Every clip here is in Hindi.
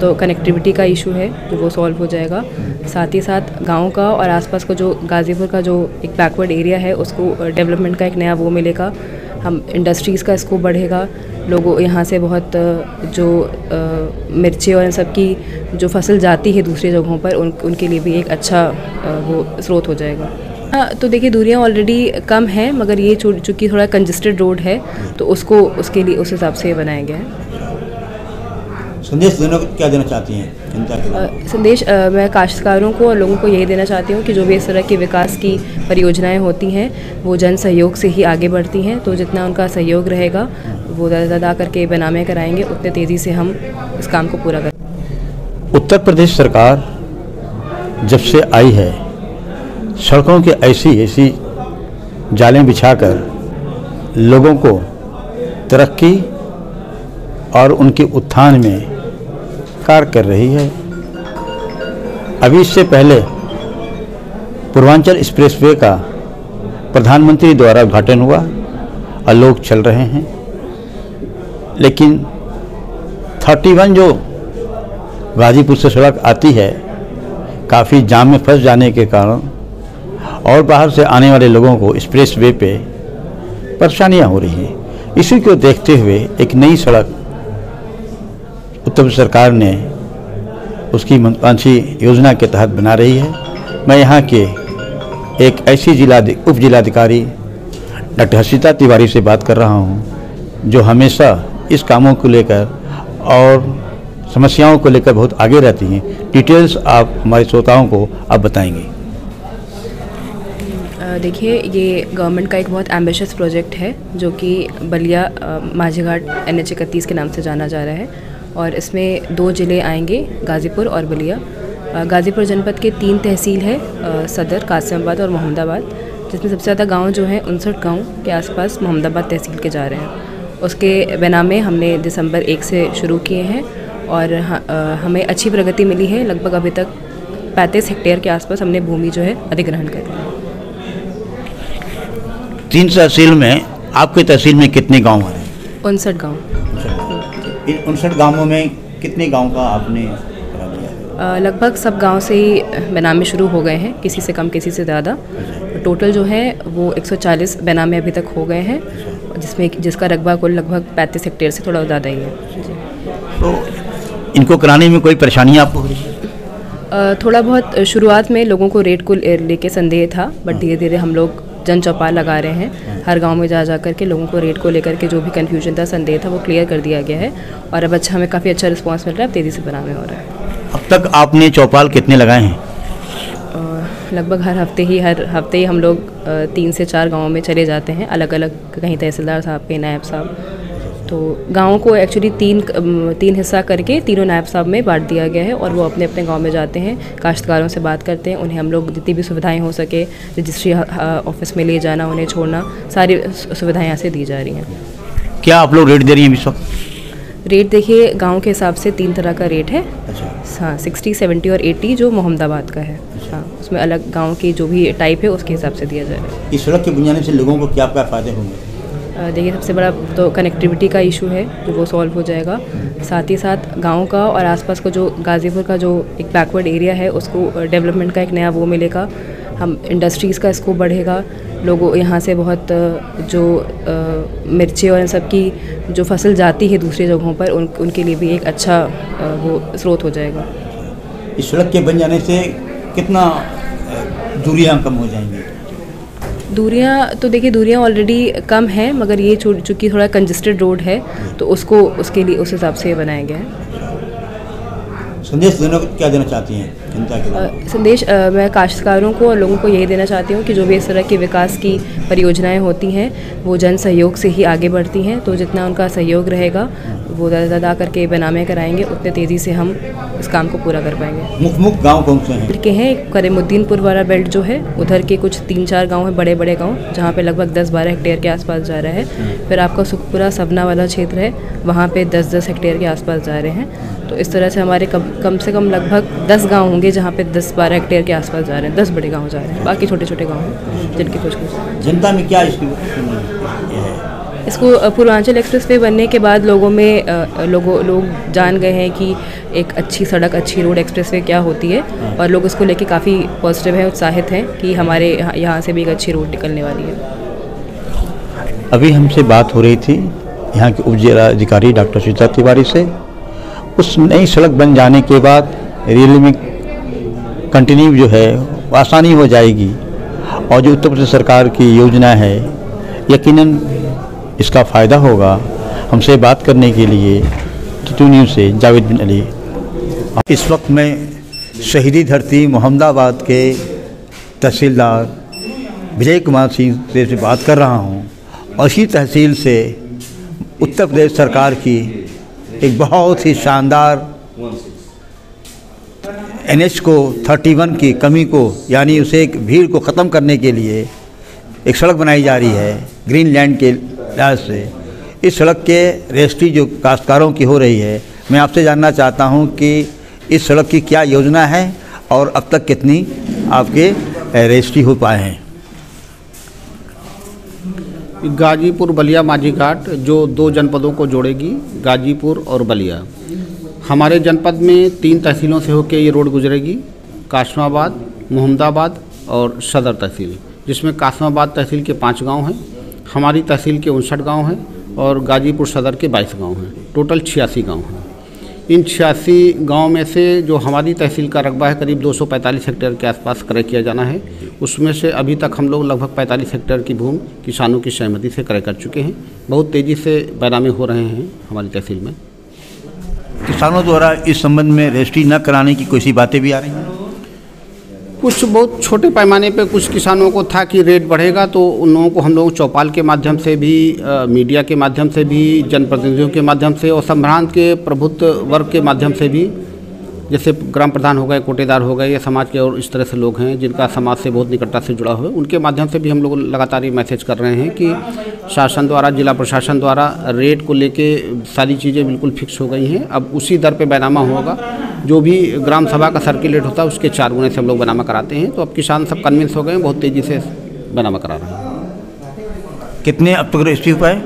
तो कनेक्टिविटी का इशू है जो वो सॉल्व हो जाएगा। साथ ही साथ गांव का और आसपास का जो गाज़ीपुर का जो एक बैकवर्ड एरिया है उसको डेवलपमेंट का एक नया वो मिलेगा। हम इंडस्ट्रीज़ का स्कोप बढ़ेगा। लोगों यहाँ से बहुत जो मिर्ची और इन सब की जो फसल जाती है दूसरी जगहों पर उनके लिए भी एक अच्छा वो स्रोत हो जाएगा। हाँ, तो देखिए दूरियाँ ऑलरेडी कम हैं, मगर ये चूँकि थोड़ा कंजेस्टेड रोड है तो उसके लिए उस हिसाब से ये बनाया गया है। संदेश क्या देना चाहती हैं जनता के? संदेश मैं काश्तकारों को और लोगों को यही देना चाहती हूँ कि जो भी इस तरह की विकास की परियोजनाएं होती हैं वो जन सहयोग से ही आगे बढ़ती हैं। तो जितना उनका सहयोग रहेगा वो ज़्यादा करके बनामे कराएंगे, उतने तेज़ी से हम इस काम को पूरा करेंगे। उत्तर प्रदेश सरकार जब से आई है सड़कों के ऐसी जालें बिछाकर लोगों को तरक्की और उनके उत्थान में कार्य कर रही है। अभी इससे पहले पूर्वांचल एक्सप्रेसवे का प्रधानमंत्री द्वारा उद्घाटन हुआ और लोग चल रहे हैं, लेकिन 31 जो गाजीपुर से सड़क आती है काफ़ी जाम में फंस जाने के कारण और बाहर से आने वाले लोगों को एक्सप्रेसवे पे परेशानियां हो रही हैं। इसी को देखते हुए एक नई सड़क उत्तर प्रदेश सरकार ने उसकी महत्वाकांक्षी योजना के तहत बना रही है। मैं यहाँ के एक ऐसी उप जिलाधिकारी डॉक्टर हर्षिता तिवारी से बात कर रहा हूँ जो हमेशा इस कामों को लेकर और समस्याओं को लेकर बहुत आगे रहती हैं। डिटेल्स आप हमारे श्रोताओं को आप बताएंगे। देखिए ये गवर्नमेंट का एक बहुत एम्बिशियस प्रोजेक्ट है जो कि बलिया माझीघाट NH 31 के नाम से जाना जा रहा है और इसमें 2 ज़िले आएंगे, गाज़ीपुर और बलिया। गाज़ीपुर जनपद के 3 तहसील है, सदर, कासिमाबाद और मोहम्मदाबाद, जिसमें सबसे ज़्यादा गांव जो हैं 59 गाँव के आसपास मोहम्मदाबाद तहसील के जा रहे हैं। उसके बिना में हमने दिसंबर 1 से शुरू किए हैं और हमें अच्छी प्रगति मिली है। लगभग अभी तक 35 हेक्टेयर के आसपास हमने भूमि जो है अधिग्रहण कर ली है। 3 तहसील में आपके तहसील में कितने गांव हैं? 59 गाँव। इन 59 गांवों में कितने गांव का आपने करा दिया? लगभग सब गांव से ही बेनामे शुरू हो गए हैं, किसी से कम किसी से ज़्यादा। टोटल जो है वो 140 बेनामे अभी तक हो गए हैं, जिसका रकबा कुल लगभग 35 हेक्टेयर से थोड़ा ज़्यादा ही है। तो इनको कराने में कोई परेशानी आपको हो रही है? थोड़ा बहुत शुरुआत में लोगों को रेट को लेके संदेह था, बट धीरे धीरे हम लोग जन चौपाल लगा रहे हैं। हर गांव में जा कर के लोगों को रेट को लेकर के जो भी कन्फ्यूजन था, संदेह था, वो क्लियर कर दिया गया है और अब हमें काफ़ी अच्छा रिस्पांस मिल रहा है। अब तेज़ी से बनाने हो रहा है। अब तक आपने चौपाल कितने लगाए हैं? लगभग हर हफ्ते ही हम लोग 3 से 4 गाँवों में चले जाते हैं, अलग अलग, कहीं तहसीलदार साहब, कहीं नायब साहब। तो गाँव को एक्चुअली 3 हिस्सा करके तीनों नायब साहब में बांट दिया गया है और वो अपने अपने गांव में जाते हैं, काश्तकारों से बात करते हैं, उन्हें हम लोग जितनी भी सुविधाएं हो सके, रजिस्ट्री ऑफिस में ले जाना, उन्हें छोड़ना, सारी सुविधाएं यहाँ से दी जा रही हैं। क्या आप लोग रेट दे रही हैं इस वक्त? रेट देखिए गांव के हिसाब से 3 तरह का रेट है। अच्छा। हाँ, 60, 70 और 80 जो मोहम्मदाबाद का है। हाँ, उसमें अलग गाँव की जो भी टाइप है उसके हिसाब से दिया जा रहा है। इस सड़क के बुनियादी से लोगों को क्या क्या फ़ायदे होंगे? देखिए सबसे बड़ा तो कनेक्टिविटी का इशू है जो वो सॉल्व हो जाएगा। साथ ही साथ गांव का और आसपास का जो गाज़ीपुर का जो एक बैकवर्ड एरिया है उसको डेवलपमेंट का एक नया वो मिलेगा। हम इंडस्ट्रीज़ का स्कोप बढ़ेगा। लोगों यहाँ से बहुत जो मिर्ची और इन सब की जो फसल जाती है दूसरी जगहों पर उनके लिए भी एक अच्छा वो स्रोत हो जाएगा। इस सड़क के बन जाने से कितना दूरियां कम हो जाएंगी? दूरियाँ तो देखिए दूरियाँ ऑलरेडी कम हैं, मगर ये चूँकि थोड़ा कंजेस्टेड रोड है तो उसके लिए उस हिसाब से ये बनाया गया है। संदेश क्या देना चाहती हैं जनता के? संदेश मैं काश्तकारों को और लोगों को यही देना चाहती हूँ कि जो भी इस तरह की विकास की परियोजनाएं होती हैं वो जन सहयोग से ही आगे बढ़ती हैं। तो जितना उनका सहयोग रहेगा वो ज़्यादा करके बनामे कराएंगे, उतने तेज़ी से हम इस काम को पूरा कर पाएंगे। मुख्य गाँव कौन से हैं? के हैं करीमुद्दीनपुर वाला बेल्ट जो है, उधर के कुछ 3-4 गाँव हैं, बड़े बड़े गाँव, जहाँ पे लगभग 10-12 हेक्टेयर के आसपास जा रहा है। फिर आपका सुखपुरा सबना वाला क्षेत्र है, वहाँ पे 10-10 हेक्टेयर के आसपास जा रहे हैं। तो इस तरह से हमारे कम से कम लगभग 10 गांव होंगे जहाँ पे 10-12 हेक्टेयर के आसपास जा रहे हैं। 10 बड़े गांव जा रहे हैं, बाकी छोटे छोटे गांव हैं जिनकी कुछ जनता में क्या इसकी इसको पूर्वांचल एक्सप्रेसवे बनने के बाद लोग जान गए हैं कि एक अच्छी सड़क, अच्छी रोड एक्सप्रेसवे क्या होती है, और लोग उसको लेके काफ़ी पॉजिटिव हैं, उत्साहित हैं कि हमारे यहाँ से भी एक अच्छी रोड निकलने वाली है। अभी हमसे बात हो रही थी यहाँ के उप जिलाधिकारी डॉक्टर सीता तिवारी से। उस नई सड़क बन जाने के बाद रेल में कंटिन्यू जो है आसानी हो जाएगी, और जो उत्तर प्रदेश सरकार की योजना है यकीनन इसका फ़ायदा होगा। हमसे बात करने के लिए टी2 न्यूज़ से जावेद बिन अली। इस वक्त मैं शहीदी धरती मोहम्मदाबाद के तहसीलदार विजय कुमार सिंह से बात कर रहा हूँ, और इसी तहसील से उत्तर प्रदेश सरकार की एक बहुत ही शानदार NH को 31 की कमी को, यानी उसे एक भीड़ को ख़त्म करने के लिए एक सड़क बनाई जा रही है ग्रीनलैंड के लिहाज से। इस सड़क के रजिस्ट्री जो काश्तकारों की हो रही है, मैं आपसे जानना चाहता हूं कि इस सड़क की क्या योजना है और अब तक कितनी आपके रजिस्ट्री हो पाए हैं। गाजीपुर बलिया माझी घाट जो 2 जनपदों को जोड़ेगी, गाजीपुर और बलिया। हमारे जनपद में 3 तहसीलों से होकर ये रोड गुजरेगी, कासमाबाद, मोहम्मदाबाद और सदर तहसील, जिसमें कासमाबाद तहसील के 5 गांव हैं, हमारी तहसील के 59 गांव हैं और गाजीपुर सदर के 22 गांव हैं। टोटल 86 गांव हैं। इन 86 गांव में से जो हमारी तहसील का रकबा है करीब 245 हेक्टेयर के आसपास क्रय किया जाना है, उसमें से अभी तक हम लोग लगभग 45 हेक्टेयर की भूमि किसानों की सहमति से क्रय कर चुके हैं। बहुत तेज़ी से बैनामे हो रहे हैं हमारी तहसील में। किसानों द्वारा इस संबंध में रजिस्ट्री न कराने की कोई सी बातें भी आ रही हैं? कुछ बहुत छोटे पैमाने पे कुछ किसानों को था कि रेट बढ़ेगा, तो उन लोगों को हम लोग चौपाल के माध्यम से भी, मीडिया के माध्यम से भी, जनप्रतिनिधियों के माध्यम से और संभ्रांत के प्रभुत्व वर्ग के माध्यम से भी, जैसे ग्राम प्रधान हो गए, कोटेदार हो गए, या समाज के और इस तरह से लोग हैं जिनका समाज से बहुत निकटता से जुड़ा हुआ है, उनके माध्यम से भी हम लोग लगातार ये मैसेज कर रहे हैं कि शासन द्वारा, जिला प्रशासन द्वारा रेट को लेके सारी चीज़ें बिल्कुल फिक्स हो गई हैं। अब उसी दर पे बैनामा होगा। जो भी ग्राम सभा का सर्किल रेट होता है उसके 4 गुने से हम लोग बैनामा कराते हैं। तो अब किसान सब कन्विंस हो गए हैं, बहुत तेज़ी से बैनामा करा रहे हैं। कितने अब तक रजिस्ट्री हुआ है?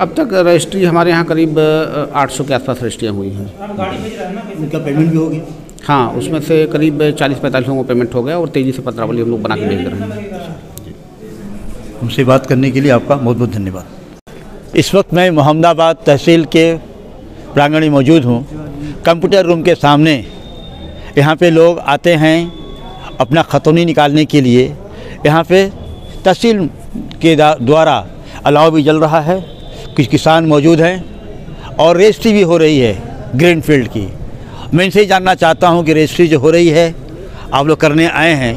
अब तक रजिस्ट्री हमारे यहाँ करीब 800 के आसपास रजिस्ट्रियाँ हुई हैं। उनका पेमेंट भी होगी? हाँ, उसमें से करीब 40-45 लोगों को पेमेंट हो गया और तेज़ी से पत्रावली हम लोग बना के भेज रहे हैं। हमसे बात करने के लिए आपका बहुत बहुत धन्यवाद। इस वक्त मैं मोहम्मदाबाद तहसील के प्रांगण में मौजूद हूँ। कंप्यूटर रूम के सामने यहाँ पे लोग आते हैं अपना खतौनी निकालने के लिए। यहाँ पे तहसील के द्वारा अलाव भी जल रहा है, कुछ किसान मौजूद हैं और रजिस्ट्री भी हो रही है ग्रीन फील्ड की। मैं इनसे ही जानना चाहता हूँ कि रजिस्ट्री जो हो रही है, आप लोग करने आए हैं,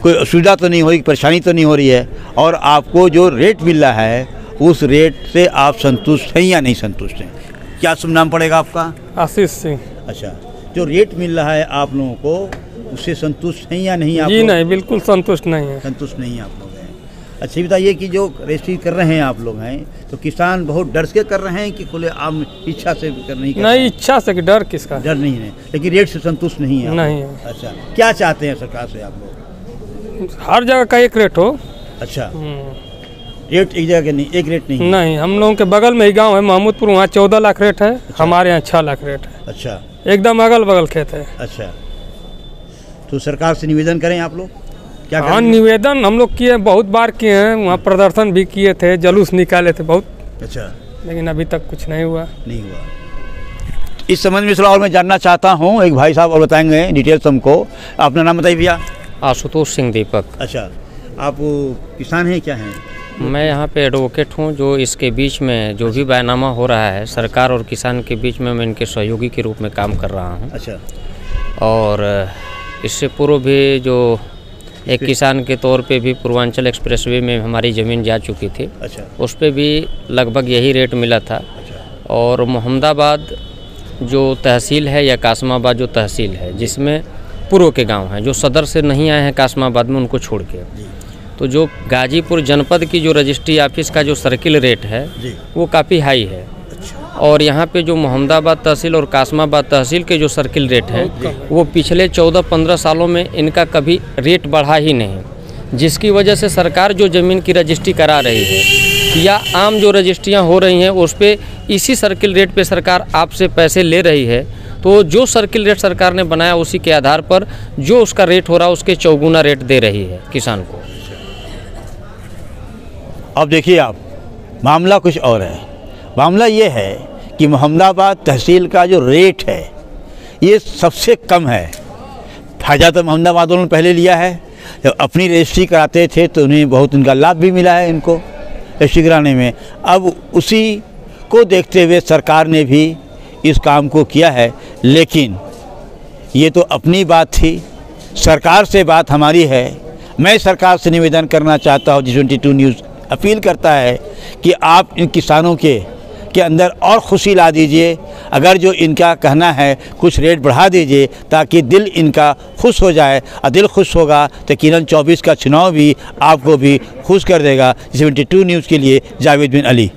कोई असुविधा तो नहीं हो रही, परेशानी तो नहीं हो रही है, और आपको जो रेट मिल रहा है उस रेट से आप संतुष्ट हैं या नहीं संतुष्ट हैं? क्या शुभ नाम पड़ेगा आपका? आशीष सिंह। अच्छा, जो रेट मिल रहा है आप लोगों को उससे संतुष्ट हैं या नहीं? आप जी नहीं, बिल्कुल संतुष्ट नहीं है। संतुष्ट नहीं आप लोग हैं। अच्छा, बताइए कि जो रजिस्ट्री कर रहे हैं आप लोग हैं, तो किसान बहुत डर के कर रहे हैं कि खुले आम इच्छा से कर नहीं इच्छा से कि डर किसका? डर नहीं है, लेकिन रेट से संतुष्ट नहीं है? नहीं है। अच्छा, क्या चाहते हैं सरकार से आप लोग? हर जगह का एक रेट हो। अच्छा, रेट एक जगह नहीं, एक रेट नहीं? नहीं, हम लोगों के बगल में ही गांव है महमूदपुर, वहाँ 14 लाख रेट है। अच्छा। हमारे यहाँ 6 लाख रेट है। अच्छा, एकदम अगल बगल खेत है। अच्छा, तो सरकार से निवेदन करें आप लोग? क्या हाँ, निवेदन हम लोग किए, बहुत बार किए हैं, वहाँ प्रदर्शन भी किए थे, जुलूस निकाले थे बहुत। अच्छा, लेकिन अभी तक कुछ नहीं हुआ। इस संबंध में थोड़ा और मैं जानना चाहता हूँ, एक भाई साहब और बताएंगे डिटेल्स हमको। अपना नाम बताइए भैया। आशुतोष सिंह दीपक। अच्छा, आप किसान हैं क्या हैं? मैं यहाँ पे एडवोकेट हूँ। जो इसके बीच में जो भी बैनामा हो रहा है सरकार और किसान के बीच में, मैं इनके सहयोगी के रूप में काम कर रहा हूँ। अच्छा, और इससे पूर्व भी जो एक किसान के तौर पे भी पूर्वांचल एक्सप्रेसवे में हमारी ज़मीन जा चुकी थी। अच्छा, उस पर भी लगभग यही रेट मिला था। अच्छा, और मोहम्मदाबाद जो तहसील है या कासमाबाद जो तहसील है, जिसमें पूर्व के गांव हैं जो सदर से नहीं आए हैं कासमाबाद में, उनको छोड़ के, तो जो गाजीपुर जनपद की जो रजिस्ट्री ऑफिस का जो सर्किल रेट है वो काफ़ी हाई है। और यहाँ पे जो मोहम्मदाबाद तहसील और कासमाबाद तहसील के जो सर्किल रेट है वो पिछले 14-15 सालों में इनका कभी रेट बढ़ा ही नहीं, जिसकी वजह से सरकार जो ज़मीन की रजिस्ट्री करा रही है या आम जो रजिस्ट्रियाँ हो रही हैं उस पर इसी सर्किल रेट पे सरकार आपसे पैसे ले रही है, तो जो सर्किल रेट सरकार ने बनाया उसी के आधार पर जो उसका रेट हो रहा है उसके चौगुना रेट दे रही है किसान को। अब देखिए आप, मामला कुछ और है। मामला ये है कि मोहम्मदाबाद तहसील का जो रेट है ये सबसे कम है। फ़ायदा तो मोहम्मदाबाद वालों ने पहले लिया है, जब अपनी रजिस्ट्री कराते थे तो उन्हें बहुत उनका लाभ भी मिला है इनको रजिस्ट्री कराने में। अब उसी को देखते हुए सरकार ने भी इस काम को किया है, लेकिन ये तो अपनी बात थी, सरकार से बात हमारी है। मैं सरकार से निवेदन करना चाहता हूँ, G22 न्यूज़ अपील करता है कि आप इन किसानों के अंदर और खुशी ला दीजिए। अगर जो इनका कहना है कुछ रेट बढ़ा दीजिए ताकि दिल इनका खुश हो जाए, और दिल खुश होगा तो यकीनन 24 का चुनाव भी आपको भी खुश कर देगा। G22 न्यूज़ के लिए जावेद बिन अली।